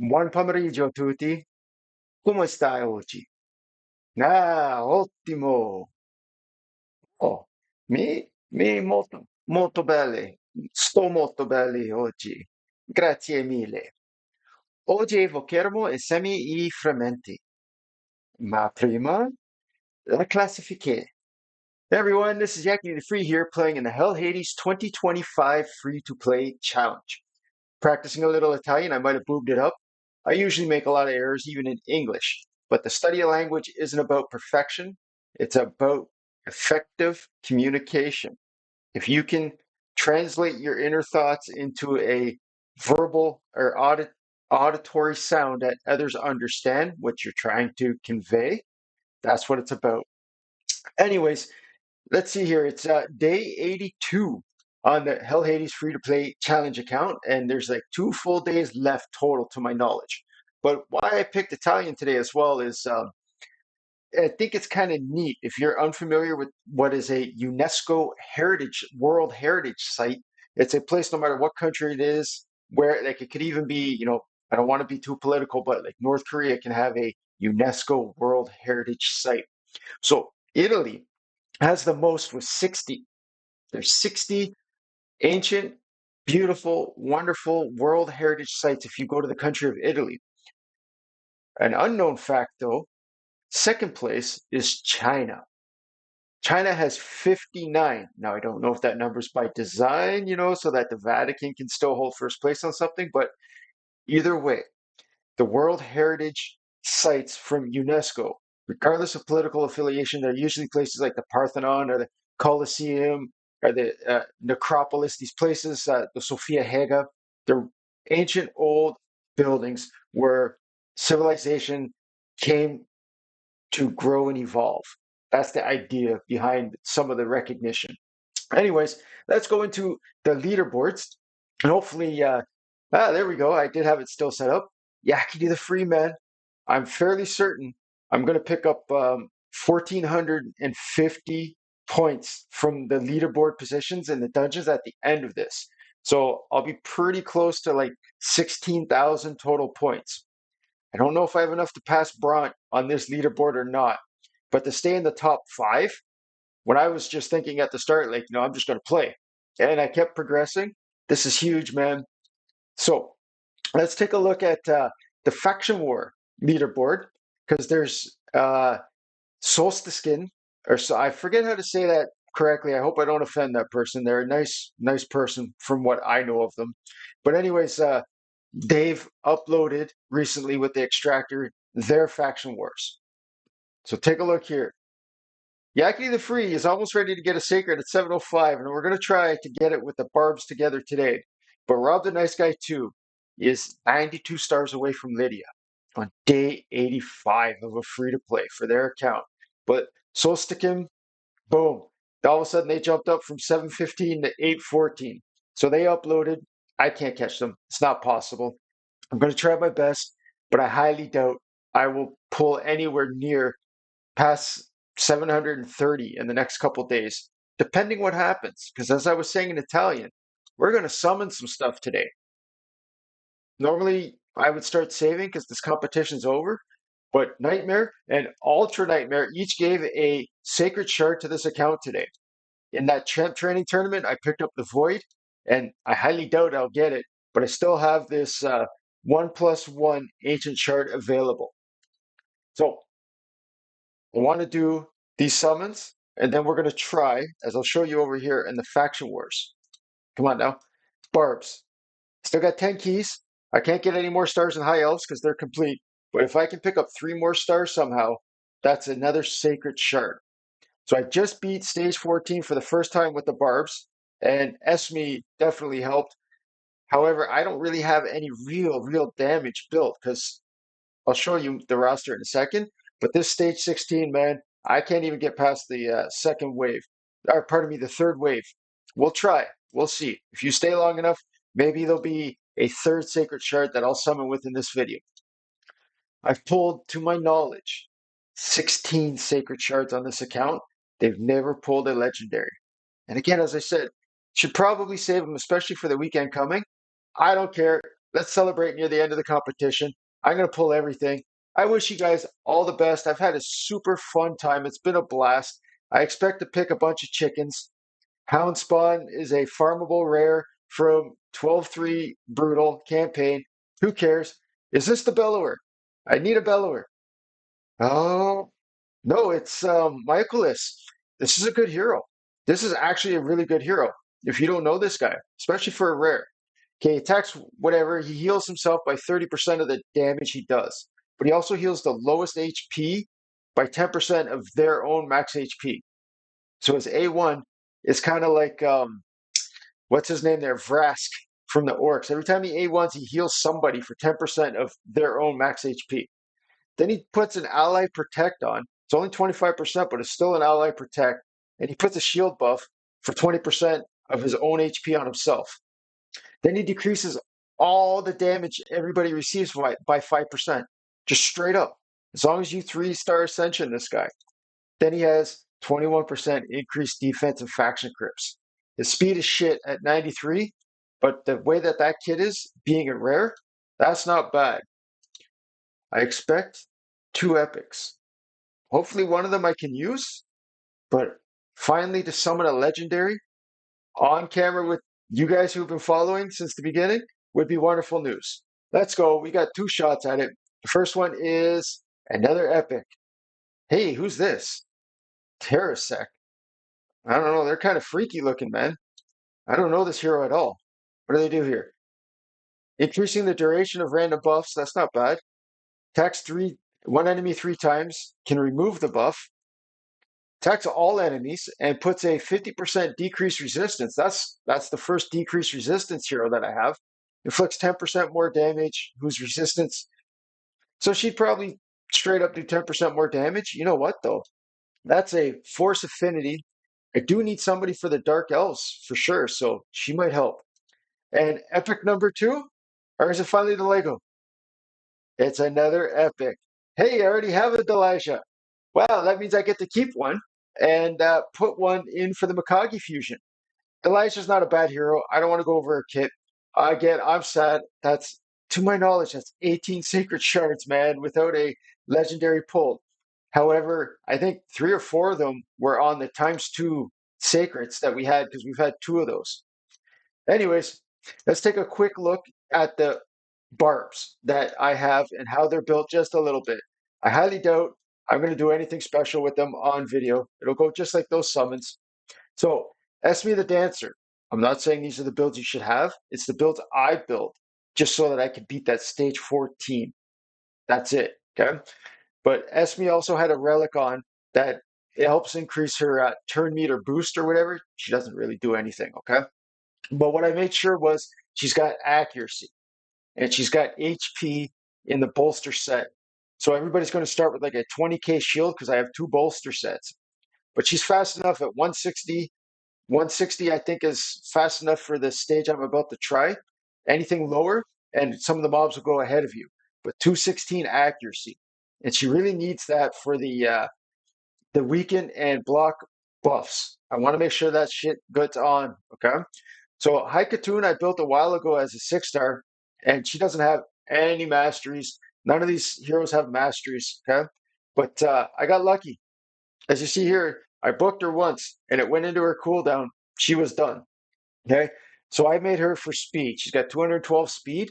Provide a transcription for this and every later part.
Buon pomeriggio tutti. Come stai oggi? Ah, ottimo. Oh, molto bene. Sto molto bene oggi. Grazie mille. Oggi evocheremo insieme i frammenti. Ma prima, la classifica. Hey everyone, this is Yaki the Free here playing in the Hell Hades 2025 free-to-play challenge. Practicing a little Italian, I might have boobed it up. I usually make a lot of errors, even in English. But the study of language isn't about perfection, it's about effective communication. If you can translate your inner thoughts into a verbal or auditory sound that others understand what you're trying to convey, that's what it's about. Anyways, let's see here. It's day 82 on the Hell Hades free to play challenge account, and there's like 2 full days left total to my knowledge. But why I picked Italian today as well is I think it's kind of neat. If you're unfamiliar with what is a UNESCO World Heritage Site, it's a place no matter what country it is, where like it could even be, I don't want to be too political, but like North Korea can have a UNESCO World Heritage Site. So Italy has the most with 60. There's 60 ancient, beautiful, wonderful World Heritage sites if you go to the country of Italy. An unknown fact, though, second place is China. China has 59. Now, I don't know if that number's by design, so that the Vatican can still hold first place on something, but either way, the World Heritage sites from UNESCO, regardless of political affiliation, they're usually places like the Parthenon or the Colosseum or the Necropolis, these places, the Sophia Hagia, they're ancient old buildings where civilization came to grow and evolve. That's the idea behind some of the recognition. Anyways, let's go into the leaderboards. And hopefully, there we go. I did have it still set up. Yakety the Free Man. I'm fairly certain I'm going to pick up 1,450 points from the leaderboard positions in the dungeons at the end of this. So I'll be pretty close to like 16,000 total points. I don't know if I have enough to pass Bront on this leaderboard or not, but to stay in the top five, when I was just thinking at the start, like, I'm just going to play. And I kept progressing. This is huge, man. So let's take a look at the faction war leaderboard because there's Solstiskin, or so I forget how to say that correctly. I hope I don't offend that person. They're a nice person from what I know of them. But anyways, they've uploaded recently with the extractor their faction wars. So take a look here. Yakety the Free is almost ready to get a sacred at 7:05, and we're going to try to get it with the Barbs together today. But Rob the Nice Guy 2 is 92 stars away from Lydia on day 85 of a free to play for their account. But Solstikim, boom, all of a sudden they jumped up from 7:15 to 8:14. So they uploaded. I can't catch them. It's not possible. I'm going to try my best, but I highly doubt I will pull anywhere near past 730 in the next couple days, depending what happens. Because as I was saying in Italian, we're going to summon some stuff today. Normally, I would start saving because this competition's over, but Nightmare and Ultra Nightmare each gave a sacred shard to this account today. In that champ training tournament, I picked up the Void, and I highly doubt I'll get it, but I still have this 1+1 ancient shard available. So I want to do these summons, and then we're going to try, as I'll show you over here in the faction wars. Come on now. Barbs. Still got 10 keys. I can't get any more stars in High Elves because they're complete. But if I can pick up 3 more stars somehow, that's another sacred shard. So I just beat stage 14 for the first time with the Barbs, and Esme definitely helped. However, I don't really have any real damage built because I'll show you the roster in a second. But this stage 16, man, I can't even get past the second wave. Or pardon me, the third wave. We'll try. We'll see. If you stay long enough, maybe there'll be a third sacred shard that I'll summon within this video. I've pulled, to my knowledge, 16 sacred shards on this account. They've never pulled a legendary. And again, as I said, should probably save them, especially for the weekend coming. I don't care. Let's celebrate near the end of the competition. I'm going to pull everything. I wish you guys all the best. I've had a super fun time. It's been a blast. I expect to pick a bunch of chickens. Hound Spawn is a farmable rare from 12-3 Brutal campaign. Who cares? Is this the Bellower? I need a Bellower. Oh, no, it's Michaelis. This is a good hero. This is actually a really good hero. If you don't know this guy, especially for a rare. Okay, he attacks whatever. He heals himself by 30% of the damage he does. But he also heals the lowest HP by 10% of their own max HP. So his A1 is kind of like what's his name there? Vrask from the Orcs. Every time he A1s, he heals somebody for 10% of their own max HP. Then he puts an ally protect on. It's only 25%, but it's still an ally protect. And he puts a shield buff for 20% of his own HP on himself. Then he decreases all the damage everybody receives by 5%. Just straight up. As long as you 3-star ascension this guy. Then he has 21% increased defense and faction crypts. His speed is shit at 93, but the way that that kid is, being a rare, that's not bad. I expect 2 epics. Hopefully one of them I can use, but finally to summon a legendary on camera with you guys who've been following since the beginning would be wonderful news. Let's go. We got 2 shots at it. The first one is another epic. Hey, who's this? Terrasec. I don't know. They're kind of freaky looking, man. I don't know this hero at all. What do they do here? Increasing the duration of random buffs. That's not bad. Attacks one enemy 3 times. Can remove the buff. Attacks all enemies and puts a 50% decreased resistance. That's the first decreased resistance hero that I have. Inflicts 10% more damage. Whose resistance? So she'd probably straight up do 10% more damage. You know what though? That's a force affinity. I do need somebody for the Dark Elves for sure, so she might help. And epic number 2, or is it finally the Lego? It's another epic. Hey, I already have a Delisha. Wow, that means I get to keep one and put one in for the Mikage fusion. Delisha's not a bad hero. I don't want to go over a kit. Again, I'm sad. That's, to my knowledge, that's 18 sacred shards, man, without a legendary pull. However, I think 3 or 4 of them were on the ×2 sacreds that we had because we've had 2 of those. Anyways, let's take a quick look at the barbs that I have and how they're built just a little bit. I highly doubt I'm going to do anything special with them on video. It'll go just like those summons. So, Esme the Dancer. I'm not saying these are the builds you should have. It's the builds I built just so that I could beat that stage 14. That's it. Okay. But Esme also had a relic on that it helps increase her turn meter boost or whatever. She doesn't really do anything. Okay. But what I made sure was she's got accuracy and she's got HP in the bolster set. So everybody's going to start with like a 20k shield because I have 2 bolster sets. But she's fast enough at 160. 160, I think, is fast enough for the stage I'm about to try. Anything lower, and some of the mobs will go ahead of you. But 216 accuracy. And she really needs that for the weaken and block buffs. I want to make sure that shit gets on. Okay. So Haikatun I built a while ago as a 6-star, and she doesn't have any masteries. None of these heroes have masteries. Okay. But I got lucky. As you see here, I booked her once and it went into her cooldown. She was done. Okay. So I made her for speed. She's got 212 speed.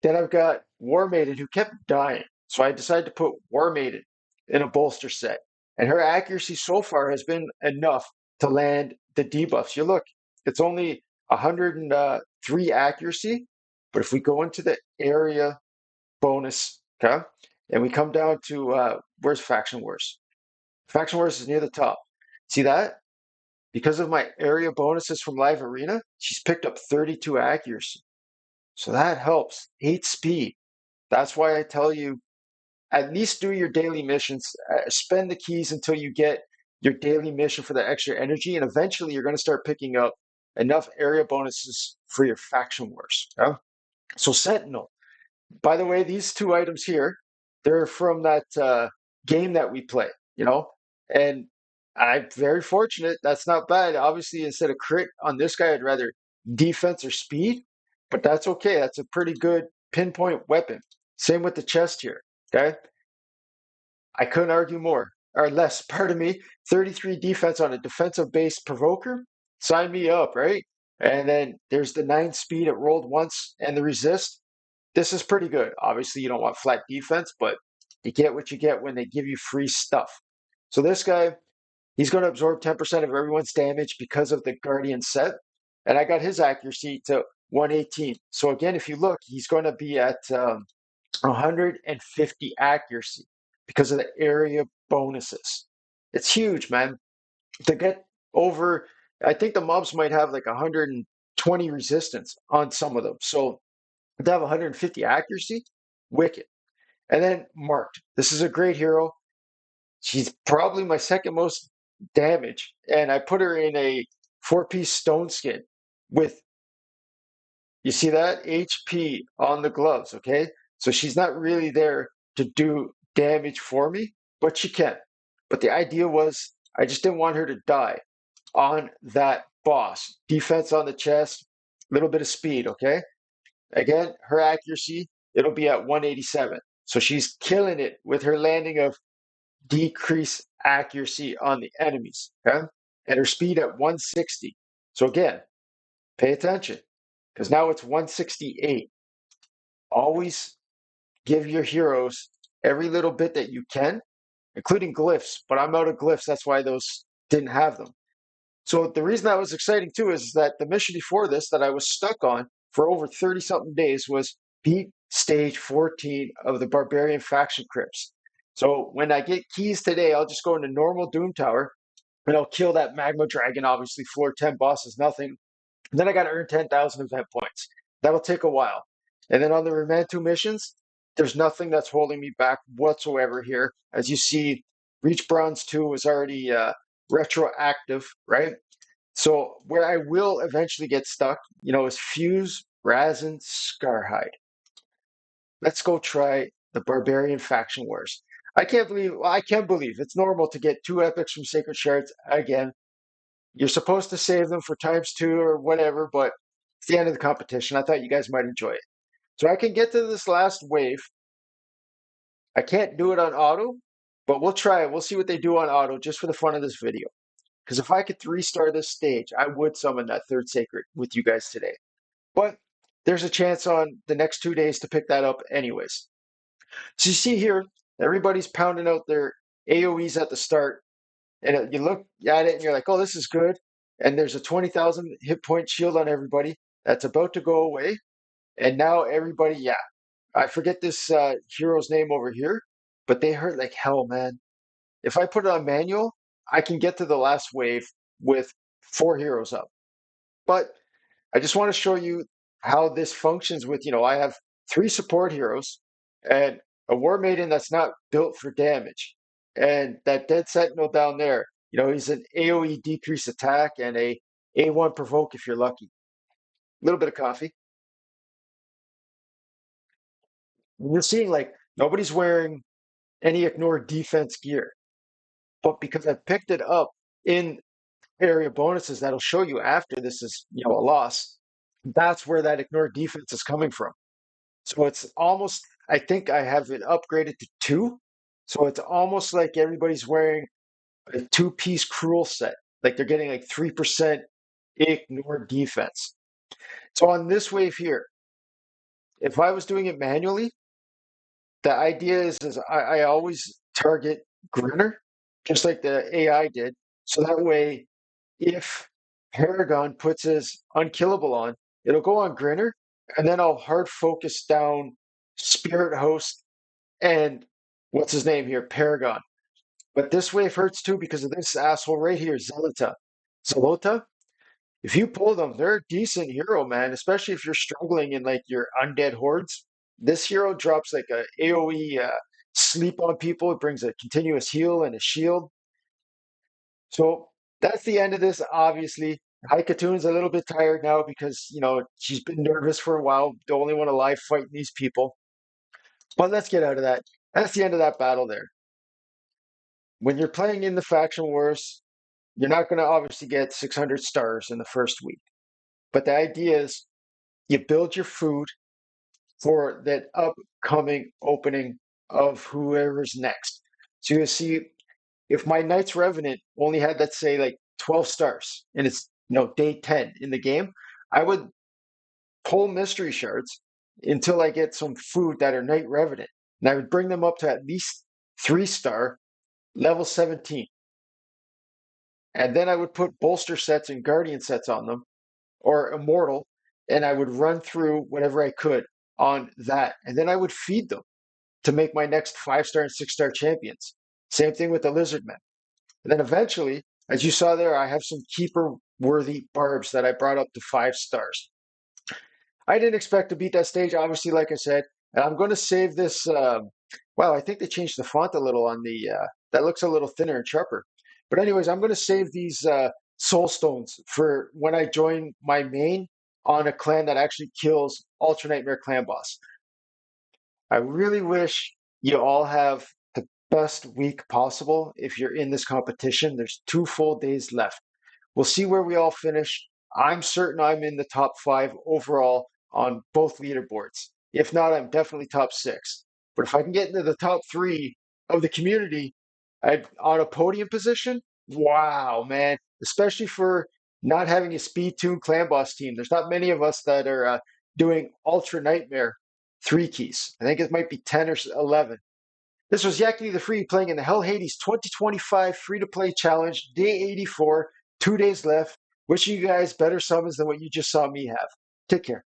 Then I've got War Maiden who kept dying. So I decided to put War Maiden in a bolster set. And her accuracy so far has been enough to land the debuffs. You look, it's only 103 accuracy. But if we go into the area bonus, okay, and we come down to where's Faction Wars? Faction Wars is near the top. See that? Because of my area bonuses from Live Arena, she's picked up 32 accuracy. So that helps. 8 speed. That's why I tell you, at least do your daily missions. Spend the keys until you get your daily mission for the extra energy, and eventually you're going to start picking up enough area bonuses for your Faction Wars. Yeah? So Sentinel. By the way, these 2 items here, they're from that game that we play, and I'm very fortunate. That's not bad. Obviously, instead of crit on this guy, I'd rather defense or speed. but that's okay. That's a pretty good pinpoint weapon. Same with the chest here. Okay. I couldn't argue more or less. Pardon me. 33 defense on a defensive based provoker. Sign me up, right? And then there's the 9 speed. It rolled once and the resist. This is pretty good. Obviously, you don't want flat defense, but you get what you get when they give you free stuff. So this guy, he's going to absorb 10% of everyone's damage because of the Guardian set. And I got his accuracy to 118. So again, if you look, he's going to be at 150 accuracy because of the area bonuses. It's huge, man. To get over, I think the mobs might have like 120 resistance on some of them. So to have 150 accuracy, wicked. And then marked. This is a great hero. She's probably my second most damage. And I put her in a 4-piece stone skin with, you see that? HP on the gloves, okay? So she's not really there to do damage for me, but she can. But the idea was I just didn't want her to die on that boss. Defense on the chest, a little bit of speed, okay? Again, her accuracy, it'll be at 187. So she's killing it with her landing of decrease accuracy on the enemies, okay? And her speed at 160. So again, pay attention because now it's 168. Always give your heroes every little bit that you can, including glyphs, but I'm out of glyphs. That's why those didn't have them. So the reason that was exciting too is that the mission before this that I was stuck on for over 30 something days was beat stage 14 of the Barbarian faction crypts. So when I get keys today, I'll just go into normal Doom Tower and I'll kill that Magma Dragon. Obviously, floor 10 boss is nothing. And then I got to earn 10,000 event points. That'll take a while. And then on the Remantu missions, there's nothing that's holding me back whatsoever here. As you see, Reach Bronze 2 was already retroactive, right? So where I will eventually get stuck, is Fuse, Razin, Scarhide. Let's go try the Barbarian Faction Wars. I can't believe, well, I can believe it's normal to get 2 epics from Sacred Shards again. You're supposed to save them for ×2 or whatever, but it's the end of the competition. I thought you guys might enjoy it. So I can get to this last wave. I can't do it on auto, but we'll try it. We'll see what they do on auto just for the fun of this video. Because if I could 3-star this stage, I would summon that 3rd Sacred with you guys today. But there's a chance on the next 2 days to pick that up anyways. So you see here, everybody's pounding out their AoEs at the start. And you look at it and you're like, oh, this is good. And there's a 20,000 hit point shield on everybody that's about to go away. And now everybody, yeah, I forget this hero's name over here, but they hurt like hell, man. If I put it on manual, I can get to the last wave with 4 heroes up. But I just want to show you how this functions with, I have 3 support heroes and a War Maiden that's not built for damage. And that Dead Sentinel down there, he's an AoE decrease attack and a A1 provoke if you're lucky. A little bit of coffee. And you're seeing like nobody's wearing any ignore defense gear. But because I picked it up in area bonuses that'll show you after this is, a loss, that's where that ignore defense is coming from. So it's almost, I think I have it upgraded to 2. So it's almost like everybody's wearing a 2-piece cruel set. Like they're getting like 3% ignore defense. So on this wave here, if I was doing it manually, the idea is I always target Grinner, just like the AI did. So that way, if Paragon puts his unkillable on, it'll go on Grinner, and then I'll hard focus down Spirit Host and what's his name here, Paragon. But this wave hurts too because of this asshole right here, Zelota. Zelota, if you pull them, they're a decent hero, man, especially if you're struggling in like your undead hordes. This hero drops like a AoE sleep on people. It brings a continuous heal and a shield. So that's the end of this, obviously. Haikatoon's a little bit tired now because, she's been nervous for a while. The only one alive fighting these people. But let's get out of that. That's the end of that battle there. When you're playing in the faction wars, you're not going to obviously get 600 stars in the first week. But the idea is you build your food for that upcoming opening of whoever's next. So you see, if my Knight's Revenant only had, let's say, like 12 stars and it's day 10 in the game, I would pull mystery shards until I get some food that are Knight Revenant. And I would bring them up to at least 3-star, level 17. And then I would put bolster sets and guardian sets on them, or immortal, and I would run through whatever I could on that. And then I would feed them to make my next 5-star and 6-star champions. Same thing with the Lizardmen. And then eventually, as you saw there, I have some keeper worthy Barbs that I brought up to 5 stars. I didn't expect to beat that stage, obviously, like I said, and I'm going to save this. Wow, I think they changed the font a little on the, that looks a little thinner and sharper. But anyways, I'm going to save these soul stones for when I join my main on a clan that actually kills Ultra Nightmare Clan Boss. I really wish you all have the best week possible if you're in this competition. There's 2 full days left. We'll see where we all finish. I'm certain I'm in the top 5 overall on both leaderboards. If not, I'm definitely top 6. But if I can get into the top 3 of the community on a podium position, wow, man. Especially for not having a speed tune clan boss team. There's not many of us that are doing Ultra Nightmare 3 keys. I think it might be 10 or 11. This was Yakety the Free playing in the Hell Hades 2025 free-to-play challenge, day 84, 2 days left. Wishing you guys better summons than what you just saw me have. Take care.